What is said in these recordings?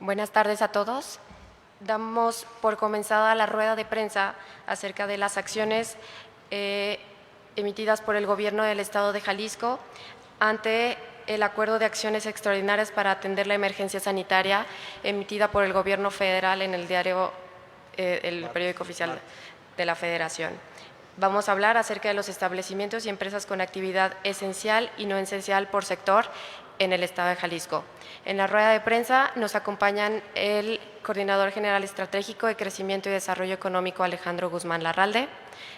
Buenas tardes a todos. Damos por comenzada la rueda de prensa acerca de las acciones emitidas por el Gobierno del Estado de Jalisco ante el Acuerdo de Acciones Extraordinarias para atender la emergencia sanitaria emitida por el Gobierno federal en el diario, el periódico oficial de la Federación. Vamos a hablar acerca de los establecimientos y empresas con actividad esencial y no esencial por sector en el Estado de Jalisco. En la rueda de prensa nos acompañan el Coordinador General Estratégico de Crecimiento y Desarrollo Económico, Alejandro Guzmán Larralde,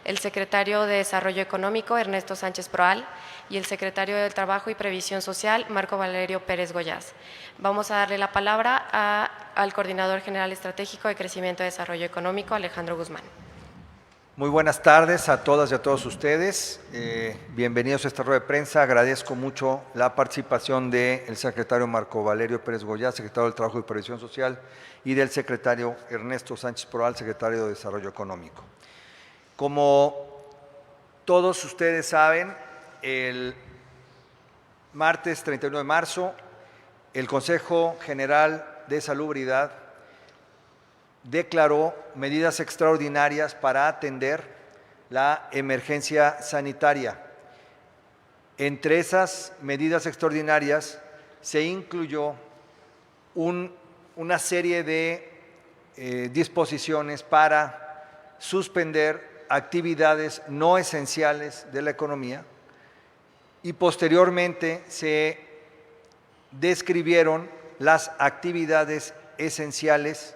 el Secretario de Desarrollo Económico, Ernesto Sánchez Proal, y el Secretario de Trabajo y Previsión Social, Marco Valerio Pérez Goyaz. Vamos a darle la palabra al Coordinador General Estratégico de Crecimiento y Desarrollo Económico, Alejandro Guzmán. Muy buenas tardes a todas y a todos ustedes. Bienvenidos a esta rueda de prensa. Agradezco mucho la participación del secretario Marco Valerio Pérez Goyaz, secretario del Trabajo y Previsión Social, y del secretario Ernesto Sánchez Proal, secretario de Desarrollo Económico. Como todos ustedes saben, el martes 31 de marzo, el Consejo General de Salubridad declaró medidas extraordinarias para atender la emergencia sanitaria. Entre esas medidas extraordinarias se incluyó una serie de disposiciones para suspender actividades no esenciales de la economía y posteriormente se describieron las actividades esenciales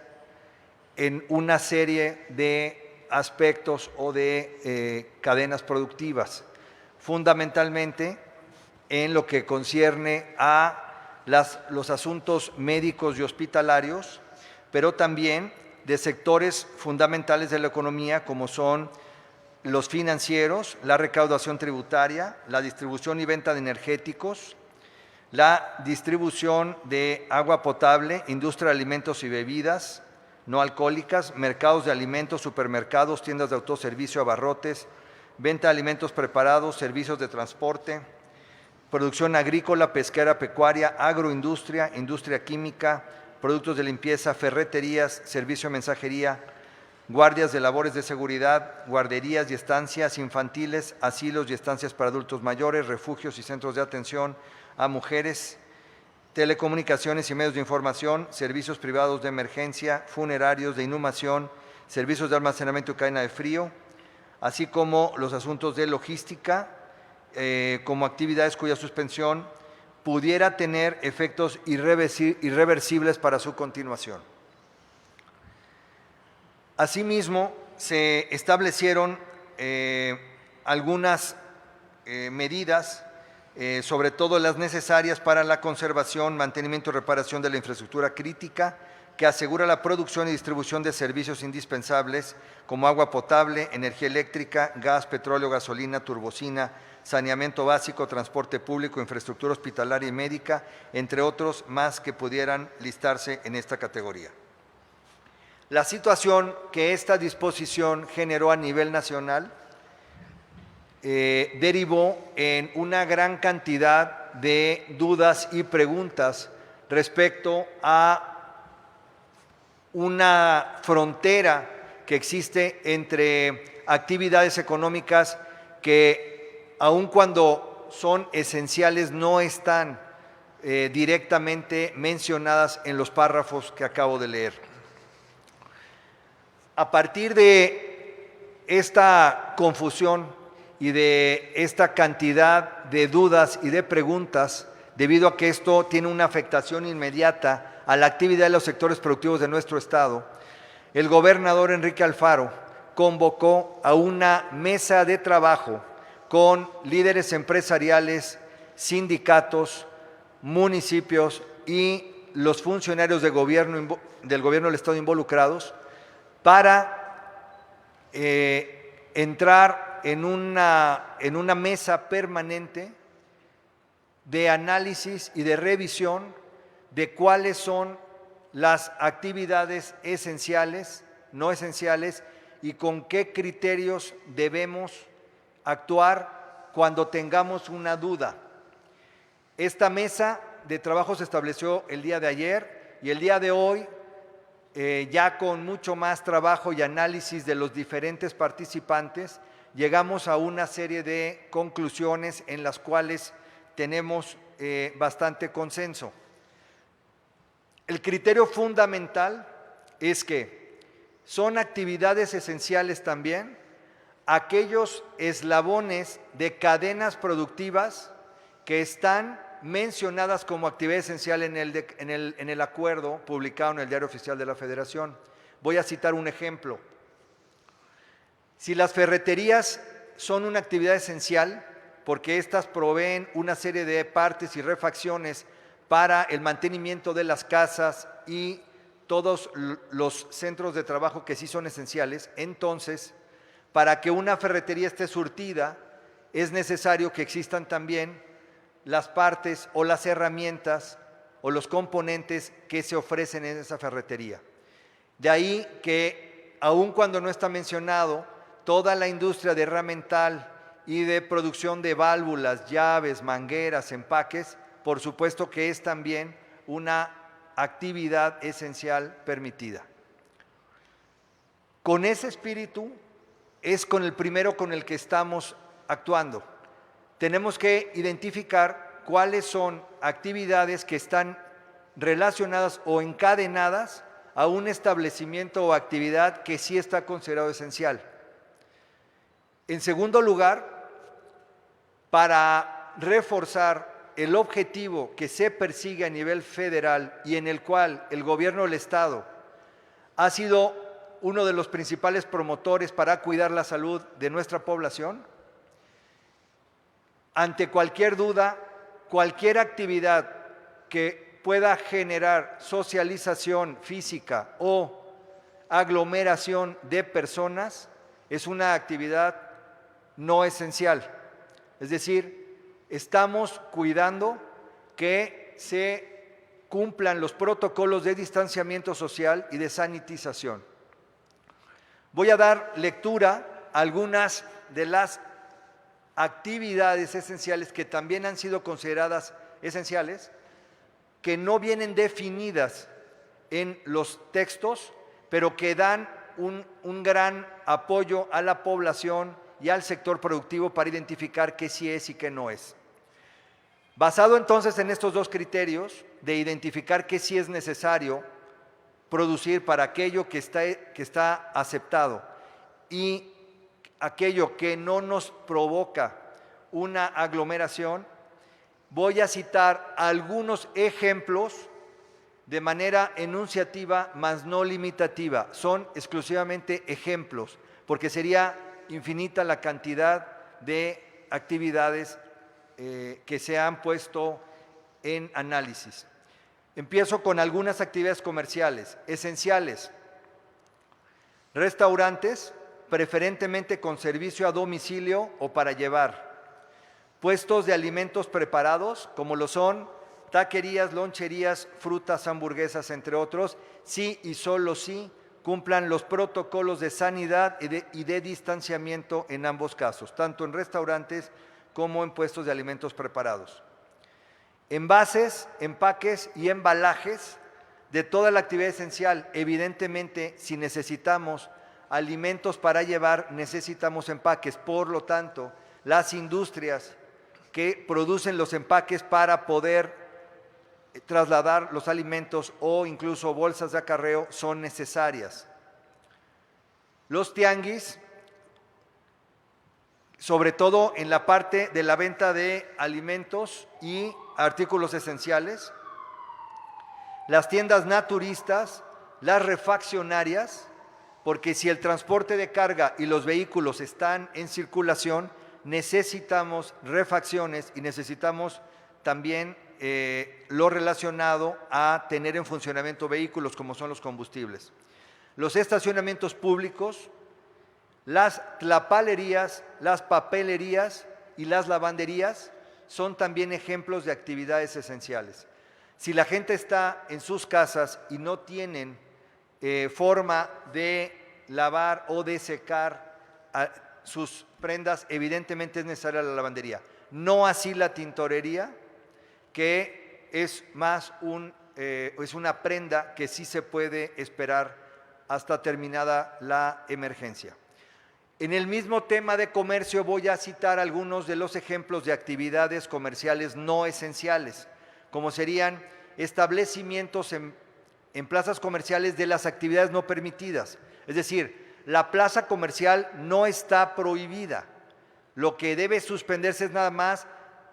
en una serie de aspectos o de cadenas productivas, fundamentalmente en lo que concierne a los asuntos médicos y hospitalarios, pero también de sectores fundamentales de la economía como son los financieros, la recaudación tributaria, la distribución y venta de energéticos, la distribución de agua potable, industria de alimentos y bebidas no alcohólicas, mercados de alimentos, supermercados, tiendas de autoservicio, abarrotes, venta de alimentos preparados, servicios de transporte, producción agrícola, pesquera, pecuaria, agroindustria, industria química, productos de limpieza, ferreterías, servicio de mensajería, guardias de labores de seguridad, guarderías y estancias infantiles, asilos y estancias para adultos mayores, refugios y centros de atención a mujeres, telecomunicaciones y medios de información, servicios privados de emergencia, funerarios, de inhumación, servicios de almacenamiento y cadena de frío, así como los asuntos de logística, como actividades cuya suspensión pudiera tener efectos irreversibles para su continuación. Asimismo, se establecieron algunas medidas, sobre todo las necesarias para la conservación, mantenimiento y reparación de la infraestructura crítica que asegura la producción y distribución de servicios indispensables como agua potable, energía eléctrica, gas, petróleo, gasolina, turbocina, saneamiento básico, transporte público, infraestructura hospitalaria y médica, entre otros más que pudieran listarse en esta categoría. La situación que esta disposición generó a nivel nacional derivó en una gran cantidad de dudas y preguntas respecto a una frontera que existe entre actividades económicas que, aun cuando son esenciales, no están directamente mencionadas en los párrafos que acabo de leer. A partir de esta confusión y de esta cantidad de dudas y de preguntas, debido a que esto tiene una afectación inmediata a la actividad de los sectores productivos de nuestro Estado, el gobernador Enrique Alfaro convocó a una mesa de trabajo con líderes empresariales, sindicatos, municipios y los funcionarios del gobierno del Estado involucrados para entrar en una mesa permanente de análisis y de revisión de cuáles son las actividades esenciales, no esenciales, y con qué criterios debemos actuar cuando tengamos una duda. Esta mesa de trabajo se estableció el día de ayer Y el día de hoy, ya con mucho más trabajo y análisis de los diferentes participantes, llegamos a una serie de conclusiones en las cuales tenemos bastante consenso. El criterio fundamental es que son actividades esenciales también aquellos eslabones de cadenas productivas que están mencionadas como actividad esencial en el acuerdo publicado en el Diario Oficial de la Federación. Voy a citar un ejemplo. Si las ferreterías son una actividad esencial, porque éstas proveen una serie de partes y refacciones para el mantenimiento de las casas y todos los centros de trabajo que sí son esenciales, entonces, para que una ferretería esté surtida, es necesario que existan también las partes o las herramientas o los componentes que se ofrecen en esa ferretería. De ahí que, aun cuando no está mencionado, toda la industria de herramental y de producción de válvulas, llaves, mangueras, empaques, por supuesto que es también una actividad esencial permitida. Con ese espíritu es con el primero con el que estamos actuando. Tenemos que identificar cuáles son actividades que están relacionadas o encadenadas a un establecimiento o actividad que sí está considerado esencial. En segundo lugar, para reforzar el objetivo que se persigue a nivel federal y en el cual el gobierno del Estado ha sido uno de los principales promotores para cuidar la salud de nuestra población, ante cualquier duda, cualquier actividad que pueda generar socialización física o aglomeración de personas es una actividad no esencial. Es decir, estamos cuidando que se cumplan los protocolos de distanciamiento social y de sanitización. Voy a dar lectura a algunas de las actividades esenciales que también han sido consideradas esenciales, que no vienen definidas en los textos, pero que dan un gran apoyo a la población y al sector productivo para identificar qué sí es y qué no es. Basado entonces en estos dos criterios de identificar qué sí es necesario producir para aquello que está aceptado y aquello que no nos provoca una aglomeración, voy a citar algunos ejemplos de manera enunciativa, mas no limitativa. Son exclusivamente ejemplos, porque sería infinita la cantidad de actividades que se han puesto en análisis. Empiezo con algunas actividades comerciales esenciales. Restaurantes, preferentemente con servicio a domicilio o para llevar. Puestos de alimentos preparados, como lo son taquerías, loncherías, frutas, hamburguesas, entre otros, sí y solo sí cumplan los protocolos de sanidad y de distanciamiento en ambos casos, tanto en restaurantes como en puestos de alimentos preparados. Envases, empaques y embalajes de toda la actividad esencial. Evidentemente, si necesitamos alimentos para llevar, necesitamos empaques. Por lo tanto, las industrias que producen los empaques para poder trasladar los alimentos o incluso bolsas de acarreo son necesarias. Los tianguis, sobre todo en la parte de la venta de alimentos y artículos esenciales, las tiendas naturistas, las refaccionarias, porque si el transporte de carga y los vehículos están en circulación, necesitamos refacciones y necesitamos también lo relacionado a tener en funcionamiento vehículos como son los combustibles. Los estacionamientos públicos, las tlapalerías, las papelerías y las lavanderías son también ejemplos de actividades esenciales. Si la gente está en sus casas y no tienen forma de lavar o de secar sus prendas, evidentemente es necesaria la lavandería. No así la tintorería, que es más un es una prenda que sí se puede esperar hasta terminada la emergencia. En el mismo tema de comercio voy a citar algunos de los ejemplos de actividades comerciales no esenciales, como serían establecimientos en plazas comerciales de las actividades no permitidas. Es decir, la plaza comercial no está prohibida. Lo que debe suspenderse es nada más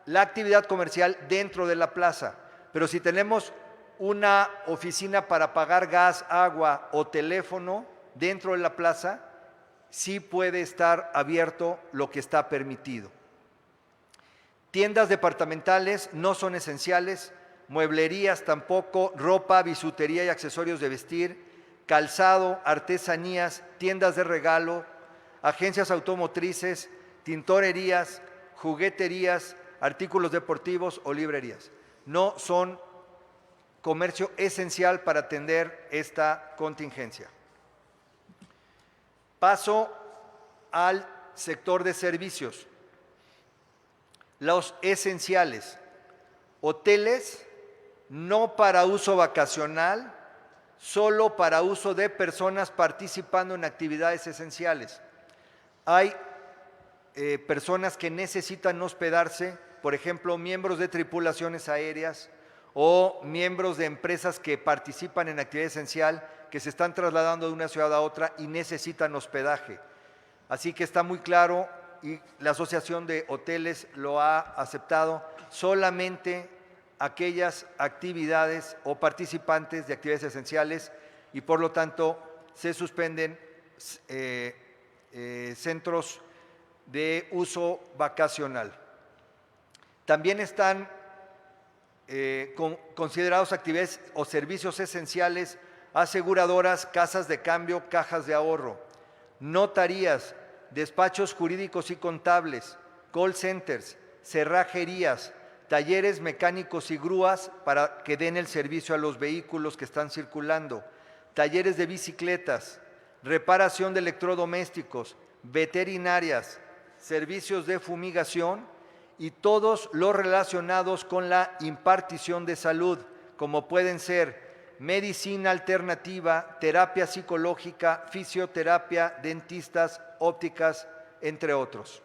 la actividad comercial dentro de la plaza. Pero si tenemos una oficina para pagar gas, agua o teléfono dentro de la plaza, sí puede estar abierto lo que está permitido. Tiendas departamentales no son esenciales, mueblerías tampoco, ropa, bisutería y accesorios de vestir, calzado, artesanías, tiendas de regalo, agencias automotrices, tintorerías, jugueterías, artículos deportivos o librerías. No son comercio esencial para atender esta contingencia. Paso al sector de servicios. Los esenciales, hoteles no para uso vacacional, solo para uso de personas participando en actividades esenciales. Hay personas que necesitan hospedarse, por ejemplo, miembros de tripulaciones aéreas o miembros de empresas que participan en actividad esencial, que se están trasladando de una ciudad a otra y necesitan hospedaje. Así que está muy claro y la Asociación de Hoteles lo ha aceptado, solamente aquellas actividades o participantes de actividades esenciales y por lo tanto se suspenden centros de uso vacacional. También están considerados actividades o servicios esenciales aseguradoras, casas de cambio, cajas de ahorro, notarías, despachos jurídicos y contables, call centers, cerrajerías, talleres mecánicos y grúas para que den el servicio a los vehículos que están circulando, talleres de bicicletas, reparación de electrodomésticos, veterinarias, servicios de fumigación y todos los relacionados con la impartición de salud, como pueden ser medicina alternativa, terapia psicológica, fisioterapia, dentistas, ópticas, entre otros.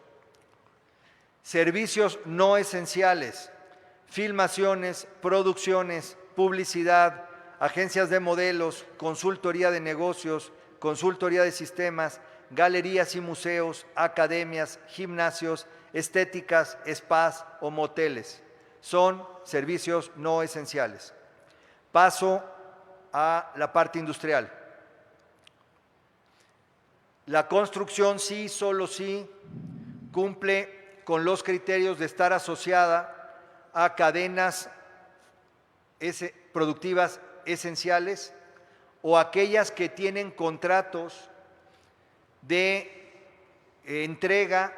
Servicios no esenciales, filmaciones, producciones, publicidad, agencias de modelos, consultoría de negocios, consultoría de sistemas, galerías y museos, academias, gimnasios, estéticas, spas o moteles. Son servicios no esenciales. Paso a la parte industrial. La construcción sí, solo sí, cumple con los criterios de estar asociada a cadenas productivas esenciales o aquellas que tienen contratos de entrega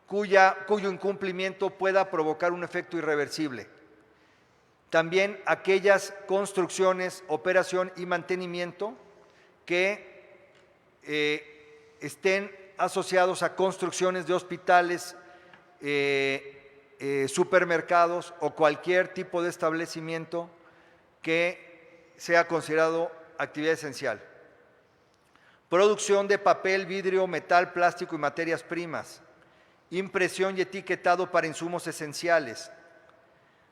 cuyo incumplimiento pueda provocar un efecto irreversible. También aquellas construcciones, operación y mantenimiento que estén asociados a construcciones de hospitales, supermercados o cualquier tipo de establecimiento que sea considerado actividad esencial. Producción de papel, vidrio, metal, plástico y materias primas. Impresión y etiquetado para insumos esenciales.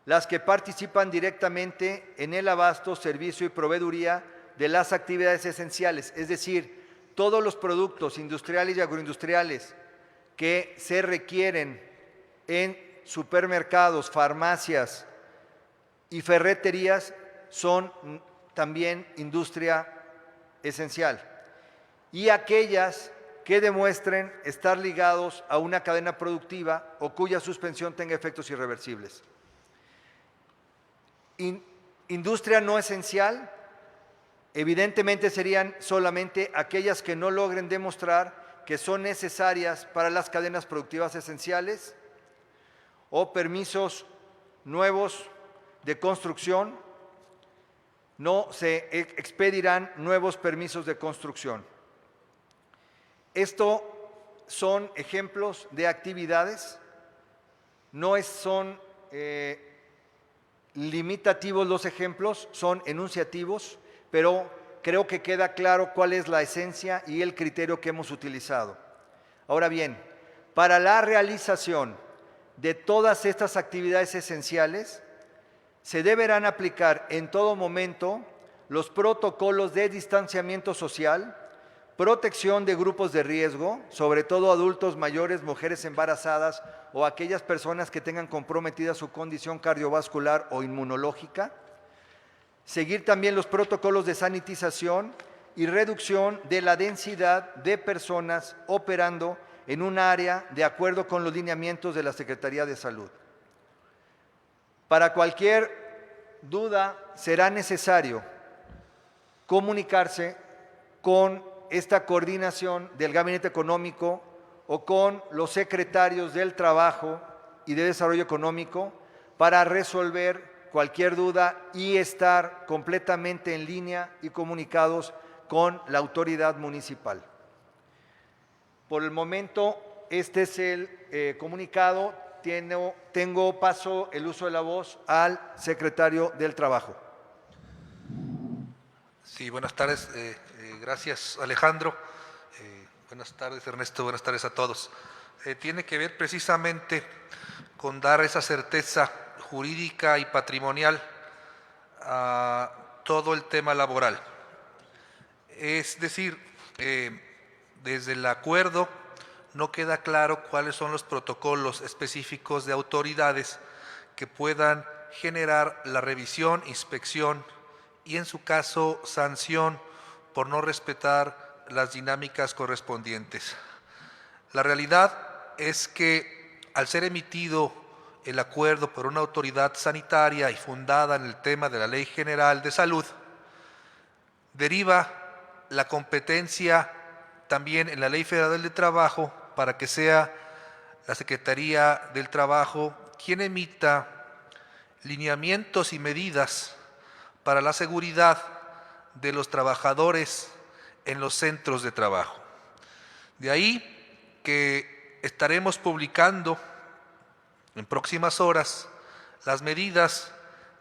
Las que participan directamente en el abasto, servicio y proveeduría de las actividades esenciales, es decir, todos los productos industriales y agroindustriales que se requieren en supermercados, farmacias y ferreterías son también industria esencial. Y aquellas que demuestren estar ligados a una cadena productiva o cuya suspensión tenga efectos irreversibles. Industria no esencial, evidentemente serían solamente aquellas que no logren demostrar que son necesarias para las cadenas productivas esenciales o permisos nuevos de construcción, no se expedirán nuevos permisos de construcción. Esto son ejemplos de actividades, no son limitativos los ejemplos, son enunciativos, pero creo que queda claro cuál es la esencia y el criterio que hemos utilizado. Ahora bien, para la realización de todas estas actividades esenciales, se deberán aplicar en todo momento los protocolos de distanciamiento social, protección de grupos de riesgo, sobre todo adultos mayores, mujeres embarazadas o aquellas personas que tengan comprometida su condición cardiovascular o inmunológica, seguir también los protocolos de sanitización y reducción de la densidad de personas operando en un área de acuerdo con los lineamientos de la Secretaría de Salud. Para cualquier duda será necesario comunicarse con esta coordinación del Gabinete Económico o con los secretarios del Trabajo y de Desarrollo Económico para resolver cualquier duda y estar completamente en línea y comunicados con la autoridad municipal. Por el momento, este es el comunicado. Paso el uso de la voz al secretario del Trabajo. Sí, buenas tardes. Gracias, Alejandro. Buenas tardes, Ernesto. Buenas tardes a todos. Tiene que ver precisamente con dar esa certeza jurídica y patrimonial a todo el tema laboral. Es decir, desde el acuerdo no queda claro cuáles son los protocolos específicos de autoridades que puedan generar la revisión, inspección y en su caso sanción por no respetar las dinámicas correspondientes. La realidad es que al ser emitido el acuerdo por una autoridad sanitaria y fundada en el tema de la Ley General de Salud, deriva la competencia también en la Ley Federal del Trabajo para que sea la Secretaría del Trabajo quien emita lineamientos y medidas para la seguridad de los trabajadores en los centros de trabajo. De ahí que estaremos publicando en próximas horas las medidas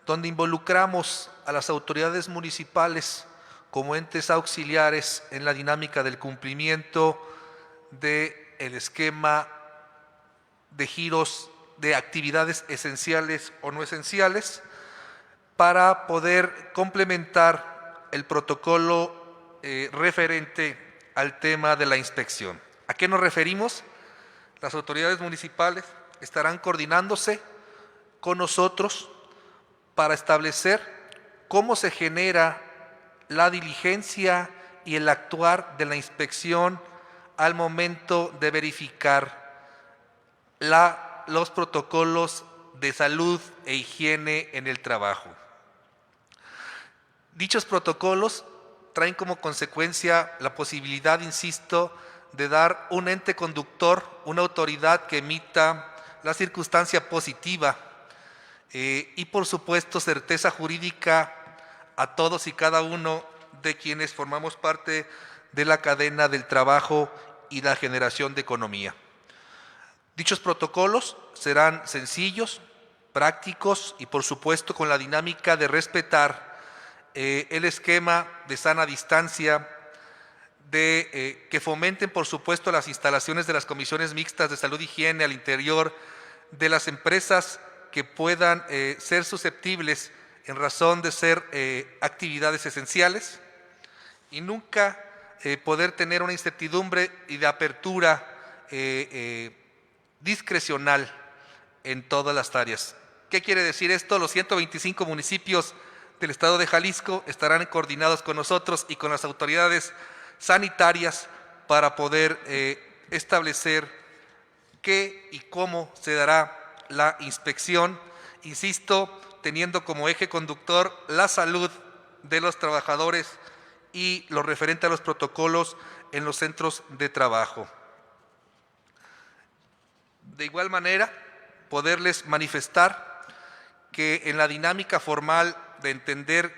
donde involucramos a las autoridades municipales como entes auxiliares en la dinámica del cumplimiento del esquema de giros de actividades esenciales o no esenciales para poder complementar el protocolo referente al tema de la inspección. ¿A qué nos referimos? Las autoridades municipales estarán coordinándose con nosotros para establecer cómo se genera la diligencia y el actuar de la inspección al momento de verificar los protocolos de salud e higiene en el trabajo. Dichos protocolos traen como consecuencia la posibilidad, insisto, de dar un ente conductor, una autoridad que emita la circunstancia positiva y por supuesto certeza jurídica a todos y cada uno de quienes formamos parte de la cadena del trabajo y la generación de economía. Dichos protocolos serán sencillos, prácticos y por supuesto con la dinámica de respetar el esquema de sana distancia, que fomenten por supuesto las instalaciones de las comisiones mixtas de salud e higiene al interior de las empresas que puedan ser susceptibles en razón de ser actividades esenciales y nunca poder tener una incertidumbre y de apertura discrecional en todas las áreas. ¿Qué quiere decir esto? Los 125 municipios del estado de Jalisco estarán coordinados con nosotros y con las autoridades sanitarias para poder establecer qué y cómo se dará la inspección, insisto, teniendo como eje conductor la salud de los trabajadores y lo referente a los protocolos en los centros de trabajo. De igual manera, poderles manifestar que en la dinámica formal de entender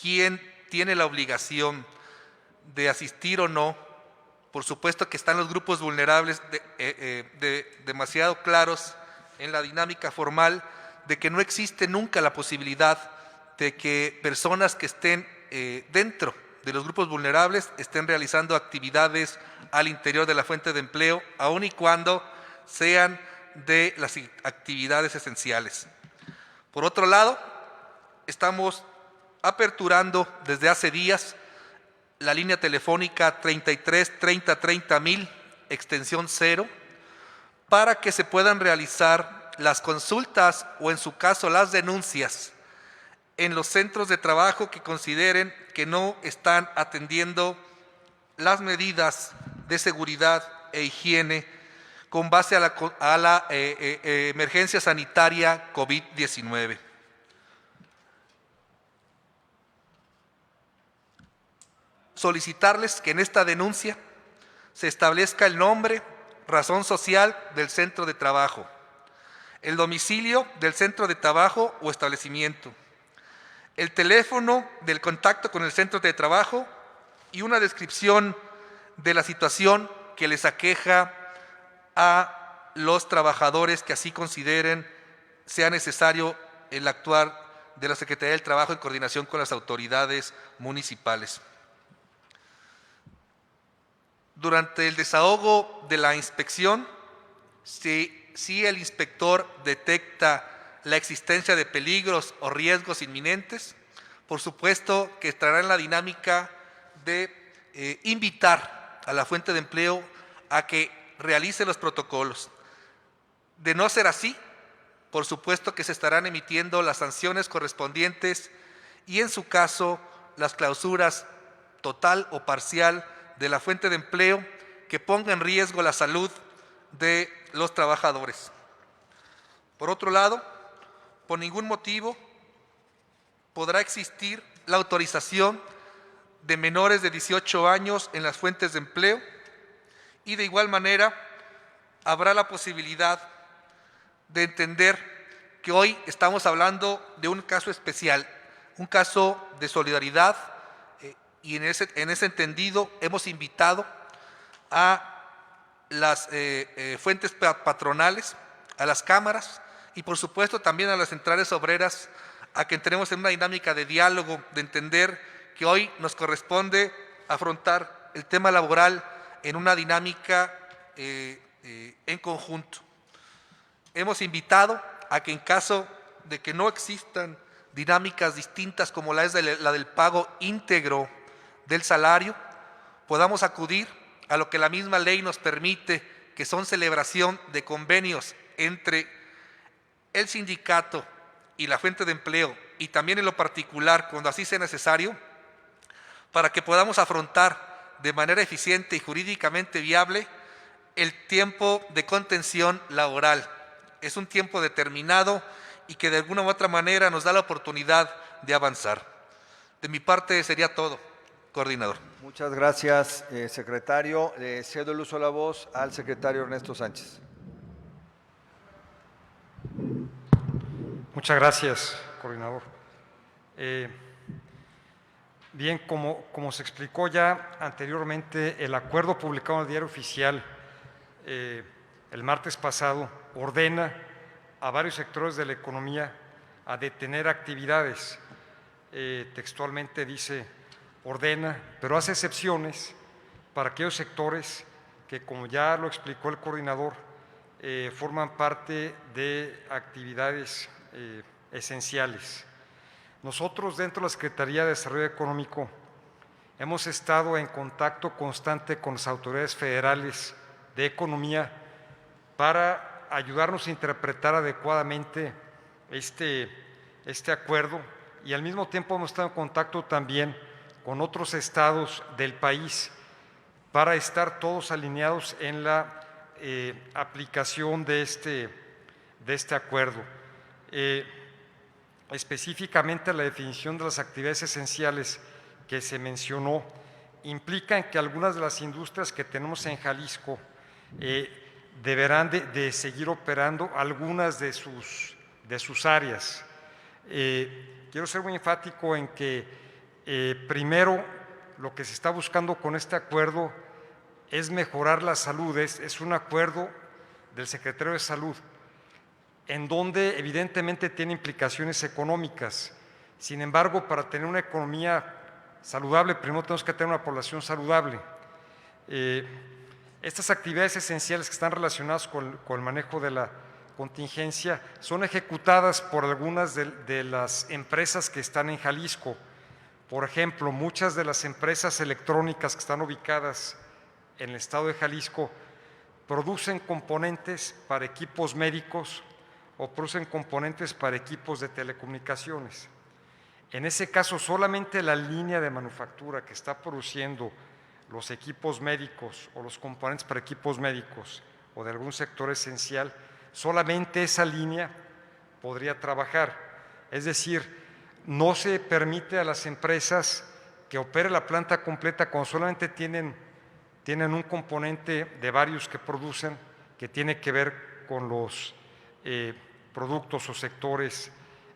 quién tiene la obligación de asistir o no, por supuesto que están los grupos vulnerables demasiado claros en la dinámica formal, de que no existe nunca la posibilidad de que personas que estén dentro de los grupos vulnerables estén realizando actividades al interior de la fuente de empleo, aun y cuando sean de las actividades esenciales. Por otro lado, estamos aperturando desde hace días la línea telefónica 33 30 30 1000, extensión 0, para que se puedan realizar las consultas o, en su caso, las denuncias en los centros de trabajo que consideren que no están atendiendo las medidas de seguridad e higiene con base a la emergencia sanitaria COVID-19. Solicitarles que en esta denuncia se establezca el nombre, razón social del centro de trabajo, el domicilio del centro de trabajo o establecimiento, el teléfono del contacto con el centro de trabajo y una descripción de la situación que les aqueja a los trabajadores que así consideren sea necesario el actuar de la Secretaría del Trabajo en coordinación con las autoridades municipales. Durante el desahogo de la inspección, si el inspector detecta la existencia de peligros o riesgos inminentes, por supuesto que estará en la dinámica de invitar a la fuente de empleo a que realice los protocolos. De no ser así, por supuesto que se estarán emitiendo las sanciones correspondientes y, en su caso, las clausuras total o parcial de la fuente de empleo que ponga en riesgo la salud de los trabajadores. Por otro lado, por ningún motivo podrá existir la autorización de menores de 18 años en las fuentes de empleo y, de igual manera, habrá la posibilidad de entender que hoy estamos hablando de un caso especial, un caso de solidaridad, y en ese entendido hemos invitado a las fuentes patronales, a las cámaras y, por supuesto, también a las centrales obreras a que entremos en una dinámica de diálogo, de entender que hoy nos corresponde afrontar el tema laboral en una dinámica en conjunto. Hemos invitado a que, en caso de que no existan dinámicas distintas como la del pago íntegro del salario, podamos acudir a lo que la misma ley nos permite, que son celebración de convenios entre el sindicato y la fuente de empleo, y también en lo particular, cuando así sea necesario, para que podamos afrontar de manera eficiente y jurídicamente viable el tiempo de contención laboral. Es un tiempo determinado y que de alguna u otra manera nos da la oportunidad de avanzar. De mi parte sería todo, coordinador. Muchas gracias, secretario. Cedo el uso de la voz al secretario Ernesto Sánchez. Muchas gracias, coordinador. Bien, como se explicó ya anteriormente, el acuerdo publicado en el Diario Oficial el martes pasado ordena a varios sectores de la economía a detener actividades. Textualmente dice, ordena, pero hace excepciones para aquellos sectores que, como ya lo explicó el coordinador, forman parte de actividades esenciales. Nosotros, dentro de la Secretaría de Desarrollo Económico, hemos estado en contacto constante con las autoridades federales de economía para ayudarnos a interpretar adecuadamente este acuerdo, y al mismo tiempo hemos estado en contacto también con otros estados del país para estar todos alineados en la aplicación de este acuerdo. Específicamente, la definición de las actividades esenciales que se mencionó implican que algunas de las industrias que tenemos en Jalisco deberán de seguir operando algunas de sus áreas. Quiero ser muy enfático en que primero lo que se está buscando con este acuerdo es mejorar la salud. Es un acuerdo del secretario de Salud. en donde evidentemente tiene implicaciones económicas. Sin embargo, para tener una economía saludable, primero tenemos que tener una población saludable. Estas actividades esenciales que están relacionadas con el manejo de la contingencia son ejecutadas por algunas de las empresas que están en Jalisco. Por ejemplo, muchas de las empresas electrónicas que están ubicadas en el estado de Jalisco producen componentes para equipos médicos o producen componentes para equipos de telecomunicaciones. En ese caso, solamente la línea de manufactura que está produciendo los equipos médicos o los componentes para equipos médicos o de algún sector esencial, solamente esa línea podría trabajar. Es decir, no se permite a las empresas que opere la planta completa cuando solamente tienen un componente de varios que producen que tiene que ver con los productos o sectores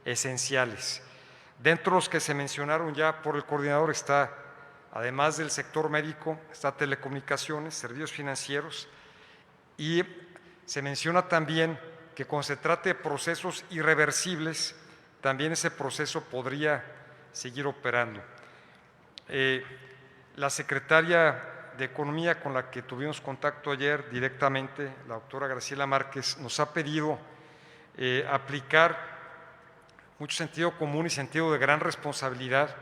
esenciales. Dentro de los que se mencionaron ya por el coordinador está, además del sector médico, está telecomunicaciones, servicios financieros, y se menciona también que cuando se trate de procesos irreversibles, también ese proceso podría seguir operando. La secretaria de Economía con la que tuvimos contacto ayer directamente, la doctora Graciela Márquez, nos ha pedido aplicar mucho sentido común y sentido de gran responsabilidad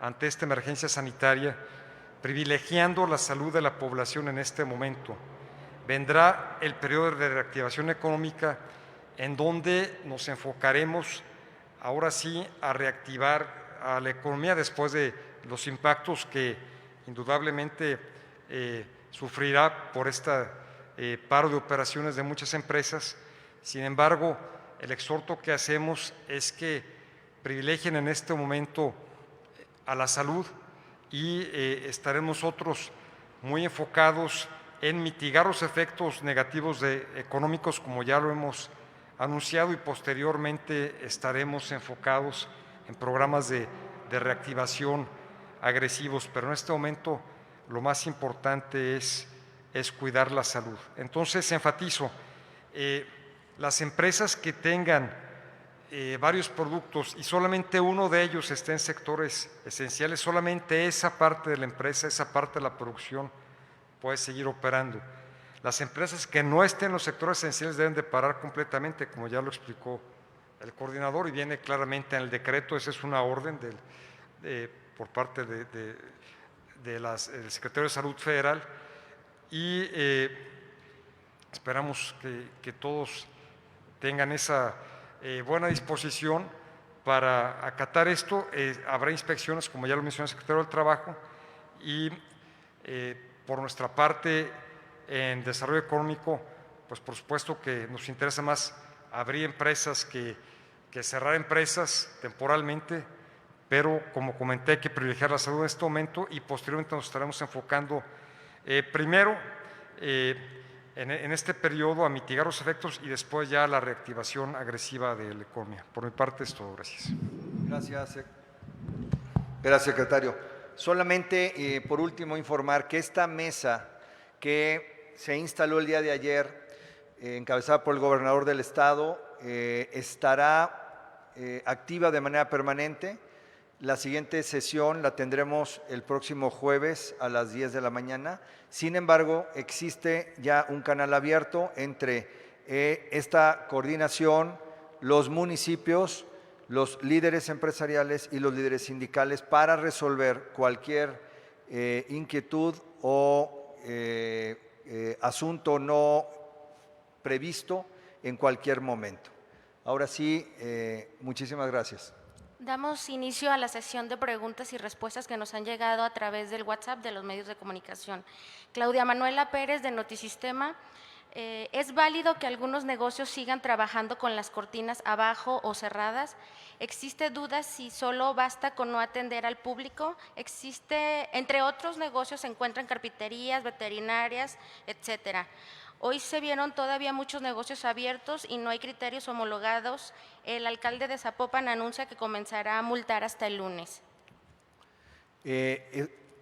ante esta emergencia sanitaria, privilegiando la salud de la población en este momento. Vendrá el periodo de reactivación económica en donde nos enfocaremos ahora sí a reactivar a la economía después de los impactos que indudablemente sufrirá por este paro de operaciones de muchas empresas. Sin embargo, el exhorto que hacemos es que privilegien en este momento a la salud y estaremos nosotros muy enfocados en mitigar los efectos negativos económicos, como ya lo hemos anunciado, y posteriormente estaremos enfocados en programas de reactivación agresivos, pero en este momento lo más importante es cuidar la salud. Entonces, enfatizo, las empresas que tengan varios productos y solamente uno de ellos esté en sectores esenciales, solamente esa parte de la empresa, esa parte de la producción puede seguir operando. Las empresas que no estén en los sectores esenciales deben de parar completamente, como ya lo explicó el coordinador, y viene claramente en el decreto. Esa es una orden por parte del Secretario de Salud Federal, y esperamos que todos tengan esa buena disposición para acatar esto. Habrá inspecciones, como ya lo mencionó el Secretario del Trabajo, y por nuestra parte, en desarrollo económico, pues por supuesto que nos interesa más abrir empresas que cerrar empresas temporalmente, pero como comenté, hay que privilegiar la salud en este momento y posteriormente nos estaremos enfocando primero en este periodo a mitigar los efectos y después ya a la reactivación agresiva de la economía. Por mi parte es todo. Gracias. Gracias, secretario. Solamente por último informar que esta mesa que se instaló el día de ayer, encabezada por el gobernador del estado, estará activa de manera permanente. La siguiente sesión la tendremos el próximo jueves a las 10 de la mañana. Sin embargo, existe ya un canal abierto entre esta coordinación, los municipios, los líderes empresariales y los líderes sindicales para resolver cualquier inquietud o asunto no previsto en cualquier momento. Ahora sí, muchísimas gracias. Damos inicio a la sesión de preguntas y respuestas que nos han llegado a través del WhatsApp de los medios de comunicación. Claudia Manuela Pérez, de Notisistema. ¿Es válido que algunos negocios sigan trabajando con las cortinas abajo o cerradas? ¿Existe duda si solo basta con no atender al público? Entre otros negocios se encuentran carpinterías, veterinarias, etcétera. Hoy se vieron todavía muchos negocios abiertos y no hay criterios homologados. El alcalde de Zapopan anuncia que comenzará a multar hasta el lunes.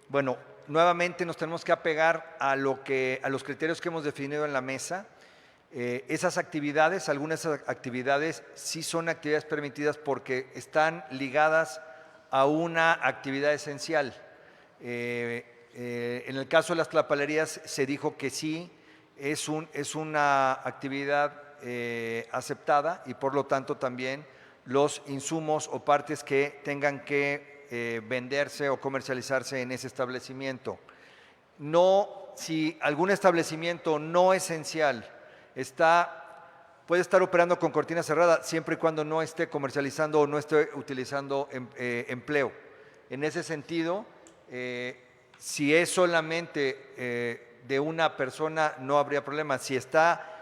Bueno, nuevamente nos tenemos que apegar a los criterios que hemos definido en la mesa. Esas actividades, algunas actividades sí son actividades permitidas porque están ligadas a una actividad esencial. En el caso de las tlapalerías se dijo que sí, es una actividad aceptada y por lo tanto también los insumos o partes que tengan que venderse o comercializarse en ese establecimiento. No, si algún establecimiento no esencial puede estar operando con cortina cerrada siempre y cuando no esté comercializando o no esté utilizando empleo. En ese sentido, si es solamente de una persona no habría problema. Si está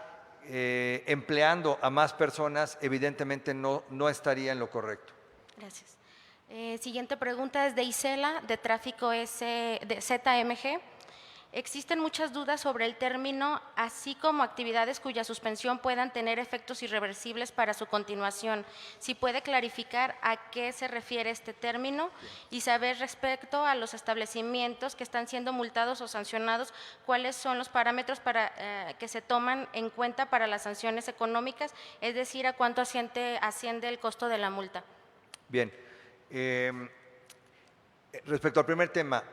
empleando a más personas, evidentemente no estaría en lo correcto. Gracias. Siguiente pregunta es de Isela, de Tráfico de ZMG. Existen muchas dudas sobre el término, así como actividades cuya suspensión puedan tener efectos irreversibles para su continuación. Si puede clarificar a qué se refiere este término y saber respecto a los establecimientos que están siendo multados o sancionados, cuáles son los parámetros que se toman en cuenta para las sanciones económicas, es decir, a cuánto asciende el costo de la multa. Bien. Respecto al primer tema,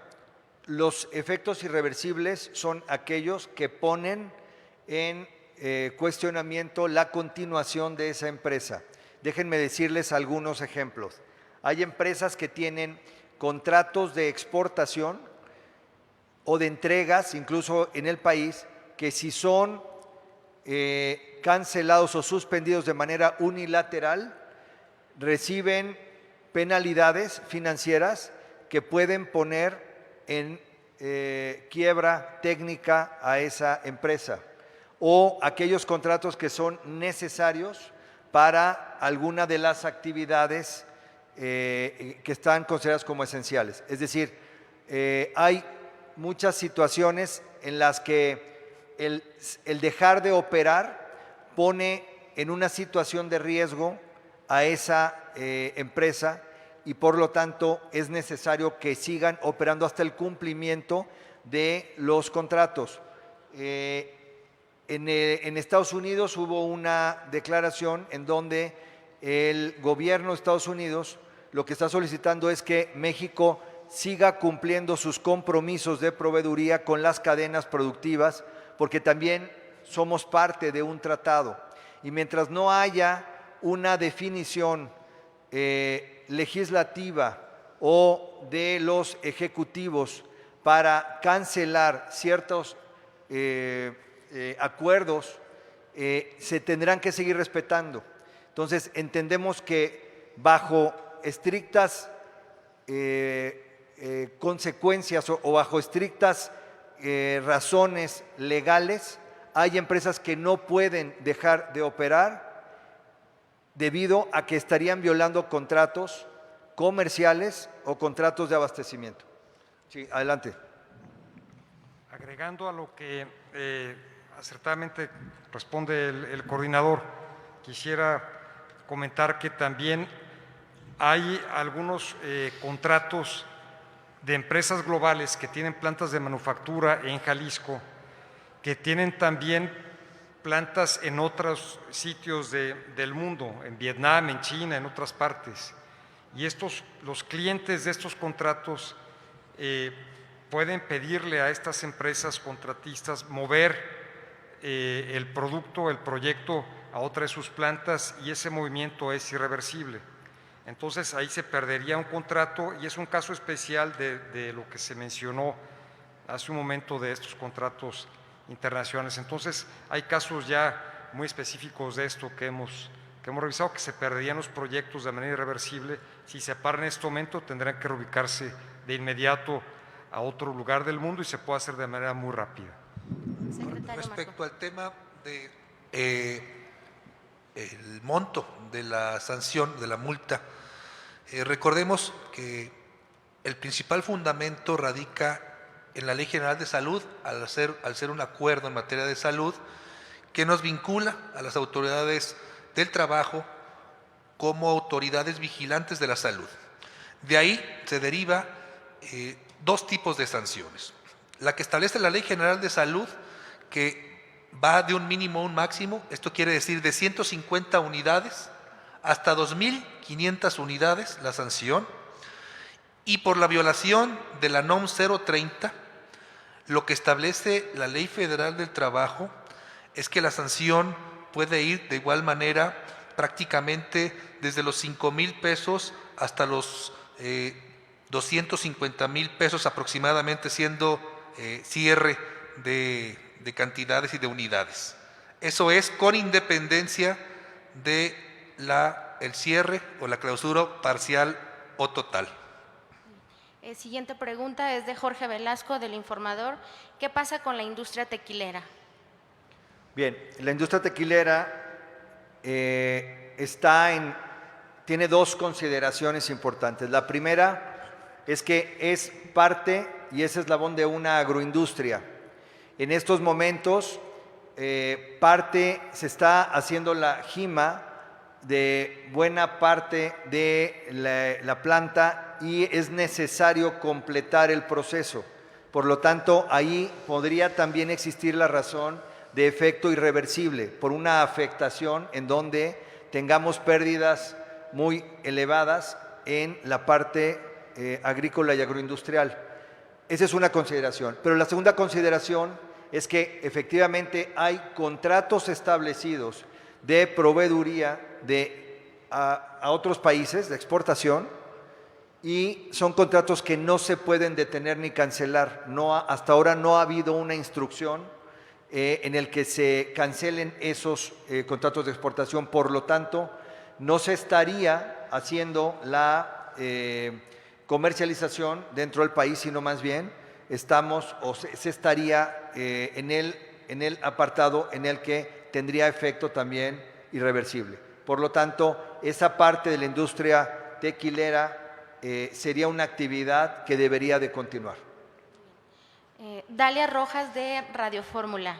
los efectos irreversibles son aquellos que ponen en cuestionamiento la continuación de esa empresa. Déjenme decirles algunos ejemplos. Hay empresas que tienen contratos de exportación o de entregas, incluso en el país, que si son cancelados o suspendidos de manera unilateral, reciben penalidades financieras que pueden poner en quiebra técnica a esa empresa, o aquellos contratos que son necesarios para alguna de las actividades que están consideradas como esenciales. Es decir, hay muchas situaciones en las que el dejar de operar pone en una situación de riesgo a esa empresa y por lo tanto es necesario que sigan operando hasta el cumplimiento de los contratos. En Estados Unidos hubo una declaración en donde el gobierno de Estados Unidos lo que está solicitando es que México siga cumpliendo sus compromisos de proveeduría con las cadenas productivas, porque también somos parte de un tratado. Y mientras no haya una definición legislativa o de los ejecutivos para cancelar ciertos acuerdos, se tendrán que seguir respetando. Entonces, entendemos que bajo estrictas consecuencias o bajo estrictas razones legales, hay empresas que no pueden dejar de operar debido a que estarían violando contratos comerciales o contratos de abastecimiento. Sí, adelante. Agregando a lo que acertadamente responde el coordinador, quisiera comentar que también hay algunos contratos de empresas globales que tienen plantas de manufactura en Jalisco, que tienen también plantas en otros sitios del mundo, en Vietnam, en China, en otras partes. Y los clientes de estos contratos pueden pedirle a estas empresas contratistas mover el producto, el proyecto a otra de sus plantas y ese movimiento es irreversible. Entonces ahí se perdería un contrato y es un caso especial de lo que se mencionó hace un momento de estos contratos internacionales. Entonces hay casos ya muy específicos de esto que hemos revisado, que se perderían los proyectos de manera irreversible. Si se paran en este momento tendrán que reubicarse de inmediato a otro lugar del mundo y se puede hacer de manera muy rápida. Secretario Respecto Marco. al tema de el monto de la sanción, de la multa, recordemos que el principal fundamento radica en la Ley General de Salud, al ser un acuerdo en materia de salud que nos vincula a las autoridades del trabajo como autoridades vigilantes de la salud. De ahí se deriva dos tipos de sanciones. La que establece la Ley General de Salud, que va de un mínimo a un máximo, esto quiere decir de 150 unidades hasta 2.500 unidades la sanción, y por la violación de la NOM 030, lo que establece la Ley Federal del Trabajo es que la sanción puede ir de igual manera prácticamente desde los 5,000 pesos hasta los 250,000 pesos aproximadamente, siendo cierre de cantidades y de unidades. Eso es con independencia de el cierre o la clausura parcial o total. Siguiente pregunta es de Jorge Velasco, del Informador. ¿Qué pasa con la industria tequilera? Bien, la industria tequilera tiene dos consideraciones importantes. La primera es que es parte y es eslabón de una agroindustria. En estos momentos, se está haciendo la jima de buena parte de la planta y es necesario completar el proceso. Por lo tanto, ahí podría también existir la razón de efecto irreversible por una afectación en donde tengamos pérdidas muy elevadas en la parte agrícola y agroindustrial. Esa es una consideración. Pero la segunda consideración es que efectivamente hay contratos establecidos de proveeduría a otros países de exportación y son contratos que no se pueden detener ni cancelar. Hasta ahora no ha habido una instrucción en el que se cancelen esos contratos de exportación. Por lo tanto, no se estaría haciendo la comercialización dentro del país, sino más bien se estaría en el apartado en el que tendría efecto también irreversible. Por lo tanto, esa parte de la industria tequilera sería una actividad que debería de continuar. Dalia Rojas, de Radio Fórmula.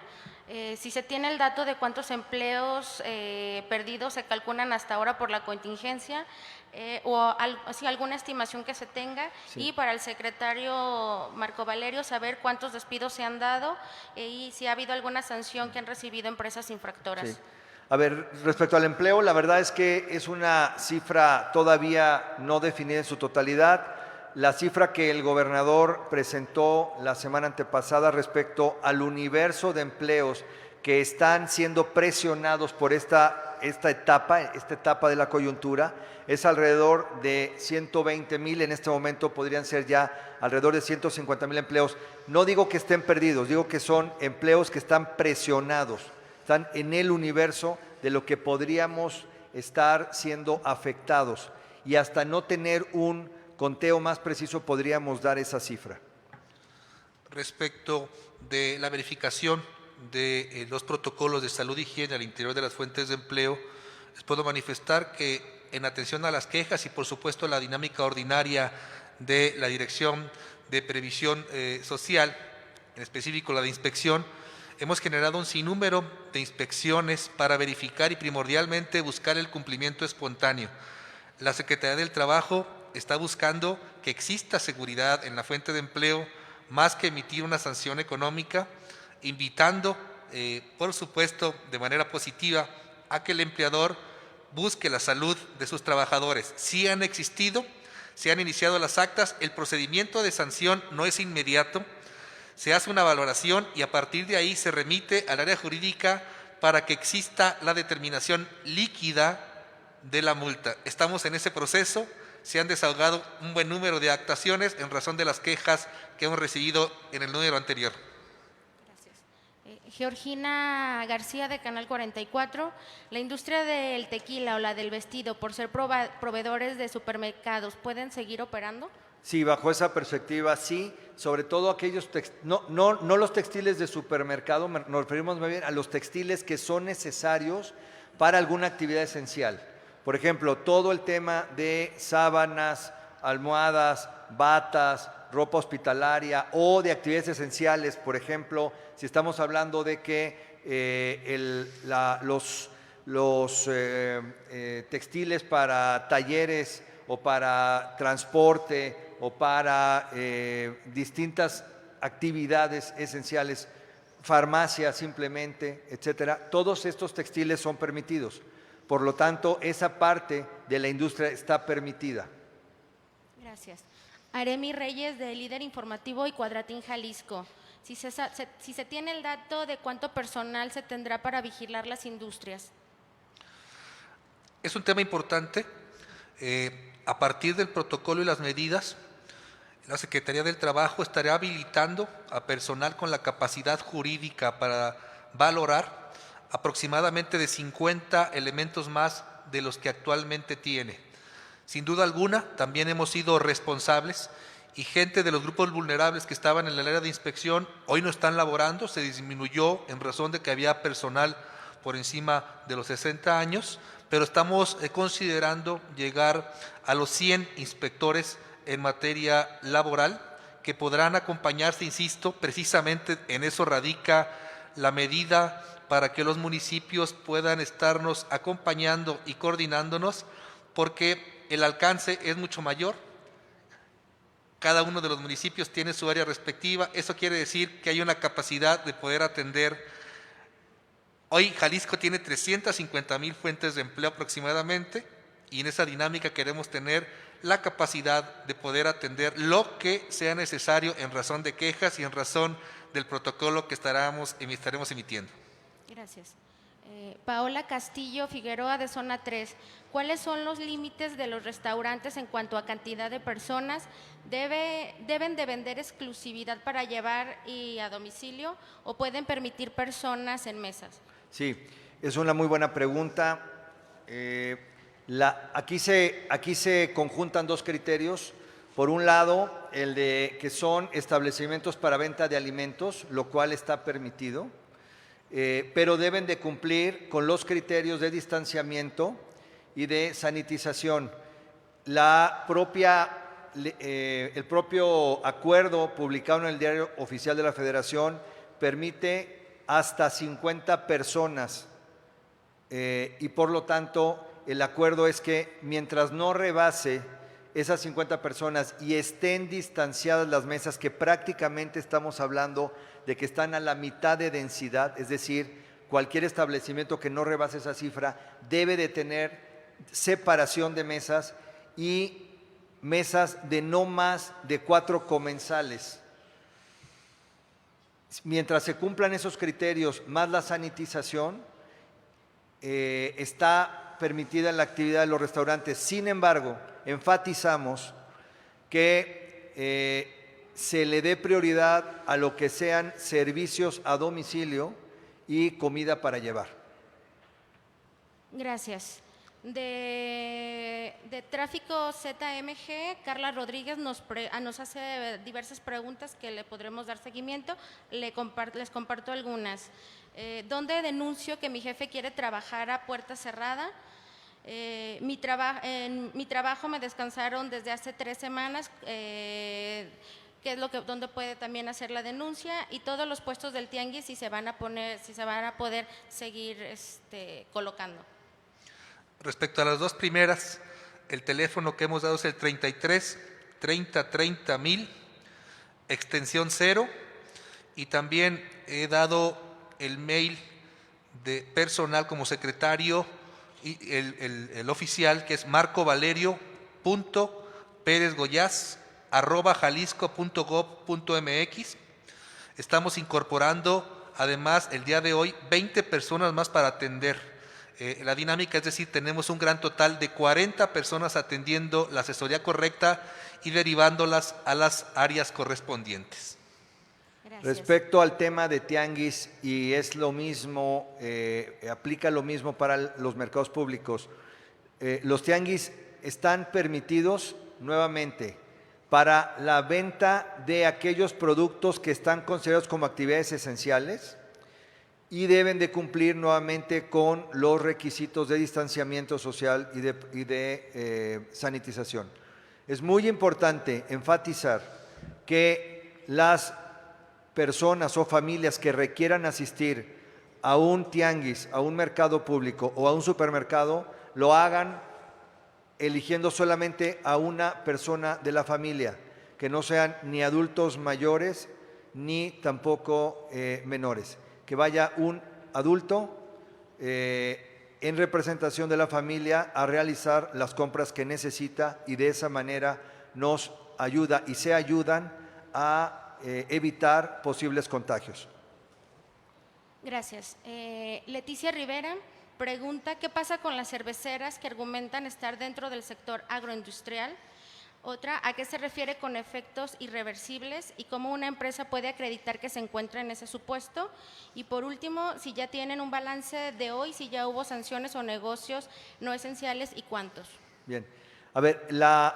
Si se tiene el dato de cuántos empleos perdidos se calculan hasta ahora por la contingencia, o alguna estimación que se tenga, sí. Y para el secretario Marco Valerio, saber cuántos despidos se han dado y si ha habido alguna sanción que han recibido empresas infractoras. Sí. A ver, respecto al empleo, la verdad es que es una cifra todavía no definida en su totalidad. La cifra que el gobernador presentó la semana antepasada respecto al universo de empleos que están siendo presionados por esta etapa de la coyuntura es alrededor de 120,000. En este momento podrían ser ya alrededor de 150,000 empleos. No digo que estén perdidos, digo que son empleos que están presionados, están en el universo de lo que podríamos estar siendo afectados, y hasta no tener un conteo más preciso podríamos dar esa cifra. Respecto de la verificación de los protocolos de salud y higiene al interior de las fuentes de empleo, les puedo manifestar que en atención a las quejas y por supuesto la dinámica ordinaria de la Dirección de Previsión Social, en específico la de inspección, hemos generado un sinnúmero de inspecciones para verificar y primordialmente buscar el cumplimiento espontáneo. La Secretaría del Trabajo está buscando que exista seguridad en la fuente de empleo, más que emitir una sanción económica, invitando, por supuesto, de manera positiva, a que el empleador busque la salud de sus trabajadores. Sí han existido, se han iniciado las actas, el procedimiento de sanción no es inmediato, se hace una valoración y a partir de ahí se remite al área jurídica para que exista la determinación líquida de la multa. Estamos en ese proceso. Se han desahogado un buen número de actuaciones en razón de las quejas que hemos recibido en el número anterior. Gracias. Georgina García, de Canal 44. ¿La industria del tequila o la del vestido, por ser proveedores de supermercados, pueden seguir operando? Sí, bajo esa perspectiva, sí. Sobre todo aquellos, no los textiles de supermercado, nos referimos más bien a los textiles que son necesarios para alguna actividad esencial. Por ejemplo, todo el tema de sábanas, almohadas, batas, ropa hospitalaria o de actividades esenciales. Por ejemplo, si estamos hablando de que los textiles para talleres o para transporte o para distintas actividades esenciales farmacia simplemente, etcétera. Todos estos textiles son permitidos. Por lo tanto, esa parte de la industria está permitida. Gracias. Aremi Reyes, de Líder Informativo y Cuadratín Jalisco. Si se tiene el dato de cuánto personal se tendrá para vigilar las industrias. Es un tema importante. A partir del protocolo y las medidas, la Secretaría del Trabajo estará habilitando a personal con la capacidad jurídica para valorar aproximadamente de 50 elementos más de los que actualmente tiene. Sin duda alguna, también hemos sido responsables y gente de los grupos vulnerables que estaban en el área de inspección hoy no están laborando, se disminuyó en razón de que había personal por encima de los 60 años, pero estamos considerando llegar a los 100 inspectores en materia laboral que podrán acompañarse, insisto, precisamente en eso radica la medida para que los municipios puedan estarnos acompañando y coordinándonos, porque el alcance es mucho mayor. Cada uno de los municipios tiene su área respectiva. Eso quiere decir que hay una capacidad de poder atender. Hoy Jalisco tiene 350,000 fuentes de empleo aproximadamente, y en esa dinámica queremos tener la capacidad de poder atender lo que sea necesario en razón de quejas y en razón del protocolo que estaremos emitiendo. Gracias. Paola Castillo Figueroa, de Zona 3. ¿Cuáles son los límites de los restaurantes en cuanto a cantidad de personas? ¿Deben de vender exclusividad para llevar y a domicilio o pueden permitir personas en mesas? Sí, es una muy buena pregunta. Aquí se conjuntan dos criterios. Por un lado, el de que son establecimientos para venta de alimentos, lo cual está permitido, pero deben de cumplir con los criterios de distanciamiento y de sanitización. El propio acuerdo publicado en el Diario Oficial de la Federación permite hasta 50 personas y por lo tanto el acuerdo es que mientras no rebase esas 50 personas y estén distanciadas las mesas, que prácticamente estamos hablando de que están a la mitad de densidad, es decir, cualquier establecimiento que no rebase esa cifra debe de tener separación de mesas y mesas de no más de 4 comensales. Mientras se cumplan esos criterios más la sanitización, está permitida la actividad de los restaurantes. Sin embargo, enfatizamos que se le dé prioridad a lo que sean servicios a domicilio y comida para llevar. Gracias. De Tráfico ZMG, Carla Rodríguez nos hace diversas preguntas que le podremos dar seguimiento. Les comparto algunas. ¿Dónde denuncio que mi jefe quiere trabajar a puerta cerrada? En mi trabajo me descansaron desde hace 3 semanas, donde puede también hacer la denuncia, y todos los puestos del tianguis si se van a poder seguir colocando. Respecto a las dos primeras, el teléfono que hemos dado es el 33 30 30 1000, extensión 0, y también he dado el mail de personal como secretario y el oficial, que es marcovalerio.perezgoyaz@jalisco.gov.mx. Estamos incorporando además el día de hoy 20 personas más para atender. La dinámica, es decir, tenemos un gran total de 40 personas atendiendo la asesoría correcta y derivándolas a las áreas correspondientes. Gracias. Respecto al tema de tianguis, y es lo mismo, aplica lo mismo para los mercados públicos, los tianguis están permitidos nuevamente para la venta de aquellos productos que están considerados como actividades esenciales y deben de cumplir nuevamente con los requisitos de distanciamiento social y de sanitización. Es muy importante enfatizar que las personas o familias que requieran asistir a un tianguis, a un mercado público o a un supermercado, lo hagan eligiendo solamente a una persona de la familia, que no sean ni adultos mayores ni tampoco menores. Que vaya un adulto en representación de la familia a realizar las compras que necesita y de esa manera nos ayuda y se ayudan a evitar posibles contagios. Gracias. Leticia Rivera pregunta, ¿qué pasa con las cerveceras que argumentan estar dentro del sector agroindustrial? Otra, ¿a qué se refiere con efectos irreversibles y cómo una empresa puede acreditar que se encuentra en ese supuesto? Y por último, si ya tienen un balance de hoy, si ya hubo sanciones o negocios no esenciales y cuántos. Bien, a ver,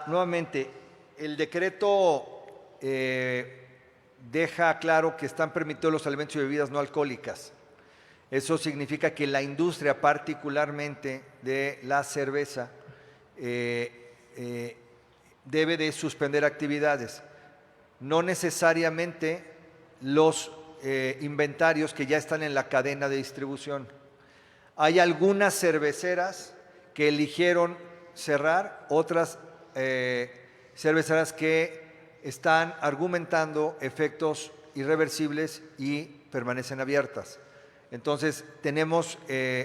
nuevamente, el decreto deja claro que están permitidos los alimentos y bebidas no alcohólicas. Eso significa que la industria, particularmente de la cerveza, debe de suspender actividades. No necesariamente los inventarios que ya están en la cadena de distribución. Hay algunas cerveceras que eligieron cerrar, otras cerveceras que están argumentando efectos irreversibles y permanecen abiertas. Entonces, tenemos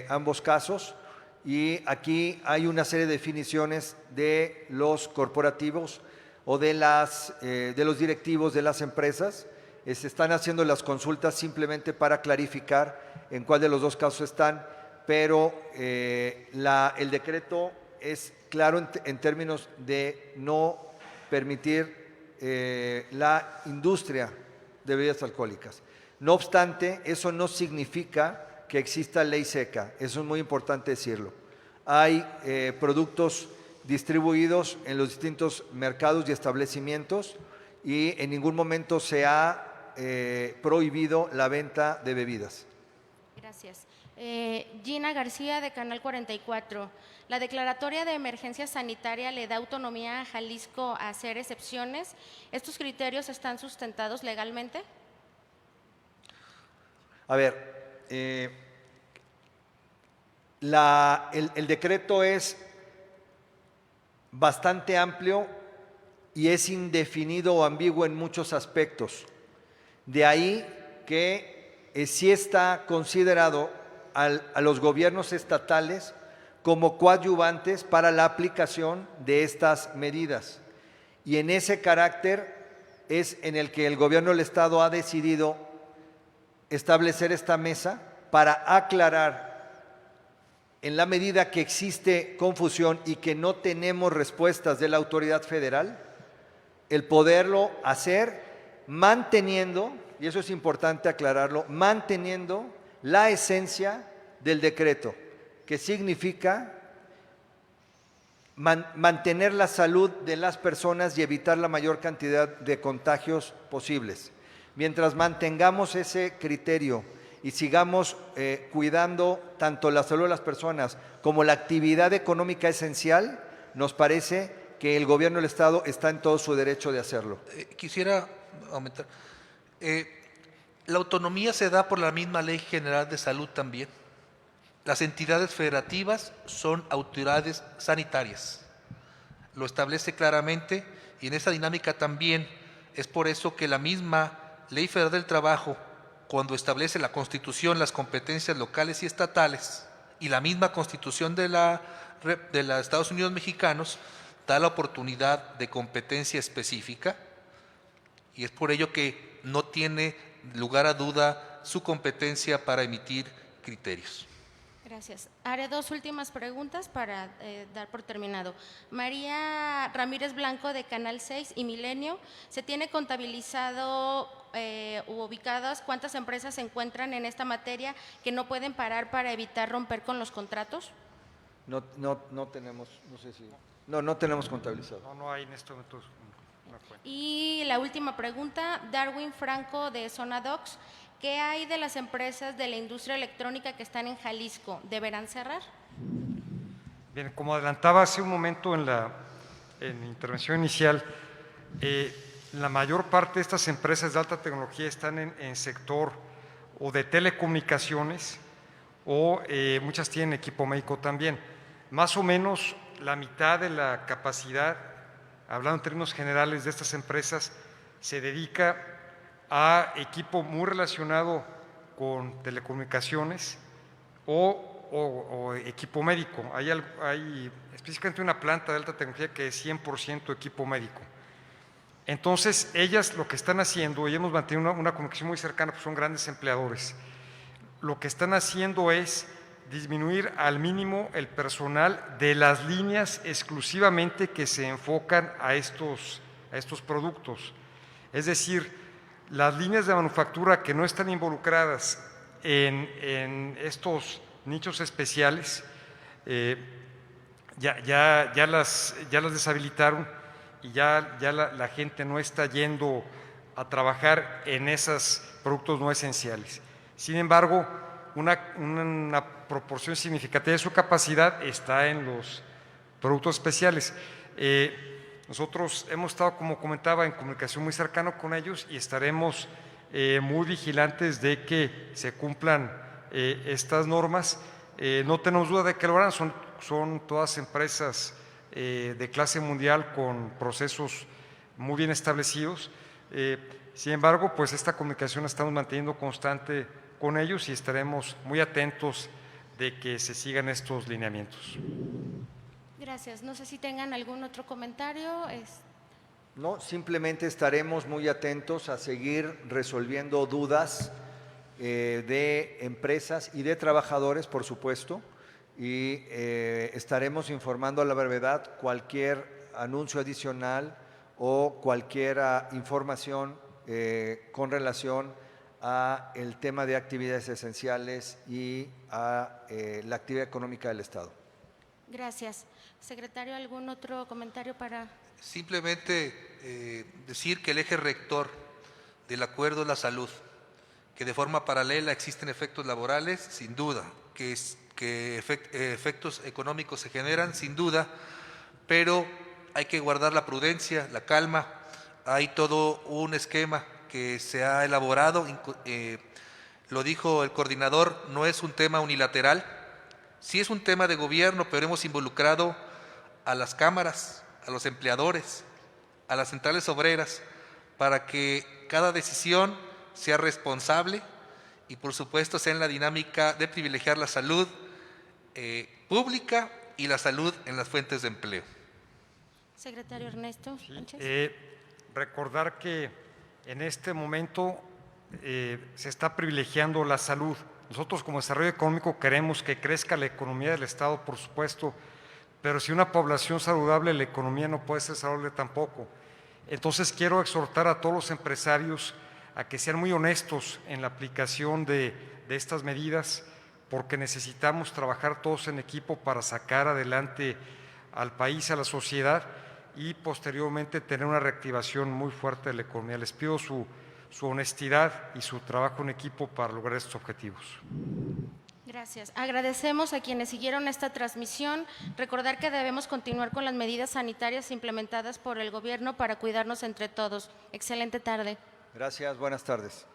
ambos casos y aquí hay una serie de definiciones de los corporativos o de los directivos de las empresas. Se están haciendo las consultas simplemente para clarificar en cuál de los dos casos están, pero el decreto es claro en términos de no permitir la industria de bebidas alcohólicas. No obstante, eso no significa que exista ley seca, eso es muy importante decirlo. Hay productos distribuidos en los distintos mercados y establecimientos y en ningún momento se ha prohibido la venta de bebidas. Gracias. Gina García, de Canal 44. ¿La declaratoria de emergencia sanitaria le da autonomía a Jalisco a hacer excepciones? ¿Estos criterios están sustentados legalmente? A ver, el decreto es bastante amplio y es indefinido o ambiguo en muchos aspectos. De ahí que sí está considerado a los gobiernos estatales como coadyuvantes para la aplicación de estas medidas. Y en ese carácter es en el que el gobierno del Estado ha decidido establecer esta mesa para aclarar, en la medida que existe confusión y que no tenemos respuestas de la autoridad federal, el poderlo hacer manteniendo, y eso es importante aclararlo, manteniendo la esencia del decreto, que significa mantener la salud de las personas y evitar la mayor cantidad de contagios posibles. Mientras mantengamos ese criterio y sigamos cuidando tanto la salud de las personas como la actividad económica esencial, nos parece que el gobierno del Estado está en todo su derecho de hacerlo. Quisiera aumentar. La autonomía se da por la misma Ley General de Salud también. Las entidades federativas son autoridades sanitarias. Lo establece claramente y en esa dinámica también es por eso que la misma Ley Federal del Trabajo, cuando establece la Constitución, las competencias locales y estatales, y la misma Constitución de los Estados Unidos mexicanos, da la oportunidad de competencia específica, y es por ello que no tiene lugar a duda su competencia para emitir criterios. Gracias. Haré dos últimas preguntas para dar por terminado. María Ramírez Blanco, de Canal 6 y Milenio. ¿Se tiene contabilizado u ubicadas cuántas empresas se encuentran en esta materia que no pueden parar para evitar romper con los contratos? No tenemos, no sé si… No tenemos contabilizado. No hay en este momento una cuenta. Y la última pregunta, Darwin Franco, de Zona Docs. ¿Qué hay de las empresas de la industria electrónica que están en Jalisco? ¿Deberán cerrar? Bien, como adelantaba hace un momento en la intervención inicial, la mayor parte de estas empresas de alta tecnología están en sector o de telecomunicaciones o muchas tienen equipo médico también. Más o menos la mitad de la capacidad, hablando en términos generales, de estas empresas se dedica a equipo muy relacionado con telecomunicaciones o equipo médico. Hay específicamente una planta de alta tecnología que es 100% equipo médico. Entonces, ellas lo que están haciendo, y hemos mantenido una comunicación muy cercana, pues son grandes empleadores, lo que están haciendo es disminuir al mínimo el personal de las líneas exclusivamente que se enfocan a estos productos. Es decir, las líneas de manufactura que no están involucradas en estos nichos especiales ya las deshabilitaron y ya la gente no está yendo a trabajar en esos productos no esenciales. Sin embargo, una proporción significativa de su capacidad está en los productos especiales. Nosotros hemos estado, como comentaba, en comunicación muy cercana con ellos y estaremos muy vigilantes de que se cumplan estas normas. No tenemos duda de que lo harán, son todas empresas de clase mundial con procesos muy bien establecidos. Sin embargo, pues esta comunicación la estamos manteniendo constante con ellos y estaremos muy atentos de que se sigan estos lineamientos. Gracias. No sé si tengan algún otro comentario. No, simplemente estaremos muy atentos a seguir resolviendo dudas de empresas y de trabajadores, por supuesto, y estaremos informando a la brevedad cualquier anuncio adicional o cualquier información con relación a el tema de actividades esenciales y a la actividad económica del Estado. Gracias. Secretario, ¿algún otro comentario para...? Simplemente decir que el eje rector del acuerdo es la salud, que de forma paralela existen efectos laborales, sin duda, que efectos económicos se generan, sin duda, pero hay que guardar la prudencia, la calma. Hay todo un esquema que se ha elaborado, lo dijo el coordinador, no es un tema unilateral, sí es un tema de gobierno, pero hemos involucrado a las cámaras, a los empleadores, a las centrales obreras, para que cada decisión sea responsable y por supuesto sea en la dinámica de privilegiar la salud pública y la salud en las fuentes de empleo. Secretario Ernesto Sánchez. Recordar que en este momento se está privilegiando la salud. Nosotros como desarrollo económico queremos que crezca la economía del Estado, por supuesto, pero si una población saludable, la economía no puede ser saludable tampoco. Entonces quiero exhortar a todos los empresarios a que sean muy honestos en la aplicación de estas medidas, porque necesitamos trabajar todos en equipo para sacar adelante al país, a la sociedad y posteriormente tener una reactivación muy fuerte de la economía. Les pido su honestidad y su trabajo en equipo para lograr estos objetivos. Gracias. Agradecemos a quienes siguieron esta transmisión. Recordar que debemos continuar con las medidas sanitarias implementadas por el gobierno para cuidarnos entre todos. Excelente tarde. Gracias, buenas tardes.